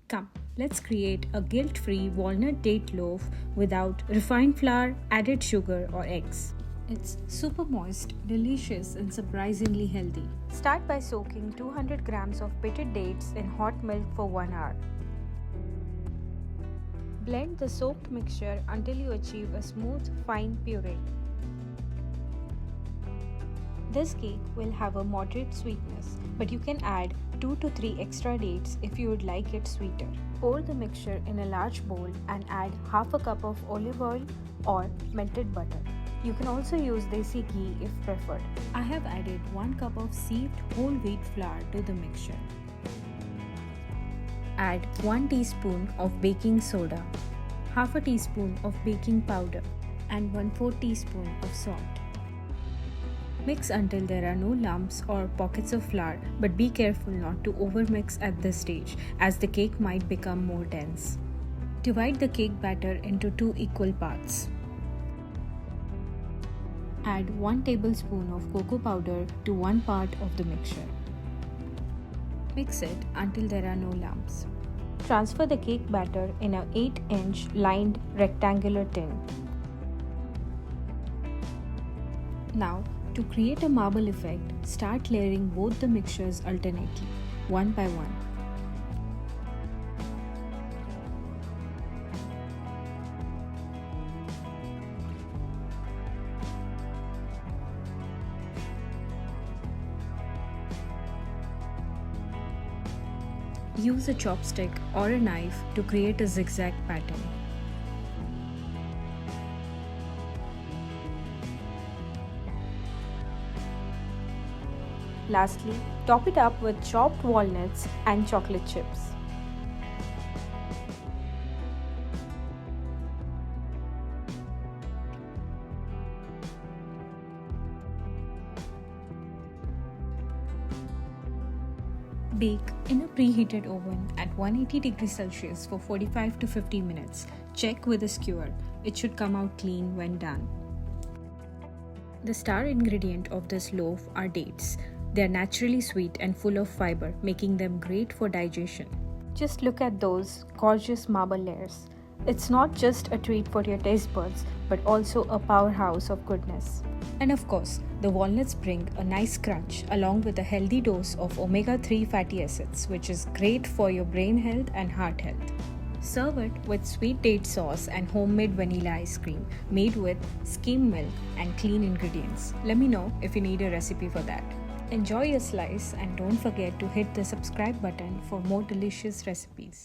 Come, let's create a guilt-free walnut date loaf without refined flour, added sugar or eggs. It's super moist, delicious and surprisingly healthy. Start by soaking 200 grams of pitted dates in hot milk for 1 hour. Blend the soaked mixture until you achieve a smooth, fine puree. This cake will have a moderate sweetness, but you can add 2 to 3 extra dates if you would like it sweeter. Pour the mixture in a large bowl and add half a cup of olive oil or melted butter. You can also use desi ghee if preferred. I have added 1 cup of sieved whole wheat flour to the mixture. Add 1 teaspoon of baking soda, half a teaspoon of baking powder and 1/4 teaspoon of salt. Mix until there are no lumps or pockets of flour, but be careful not to overmix at this stage as the cake might become more dense. Divide the cake batter into 2 equal parts. Add 1 tablespoon of cocoa powder to 1 part of the mixture. Mix it until there are no lumps. Transfer the cake batter in an 8-inch lined rectangular tin. Now, to create a marble effect, start layering both the mixtures alternately, one by one. Use a chopstick or a knife to create a zigzag pattern. Lastly, top it up with chopped walnuts and chocolate chips. Bake in a preheated oven at 180 degrees Celsius for 45 to 50 minutes. Check with a skewer. It should come out clean when done. The star ingredient of this loaf are dates. They are naturally sweet and full of fiber, making them great for digestion. Just look at those gorgeous marble layers. It's not just a treat for your taste buds, but also a powerhouse of goodness. And of course, the walnuts bring a nice crunch along with a healthy dose of omega-3 fatty acids, which is great for your brain health and heart health. Serve it with sweet date sauce and homemade vanilla ice cream made with skim milk and clean ingredients. Let me know if you need a recipe for that. Enjoy your slice and don't forget to hit the subscribe button for more delicious recipes.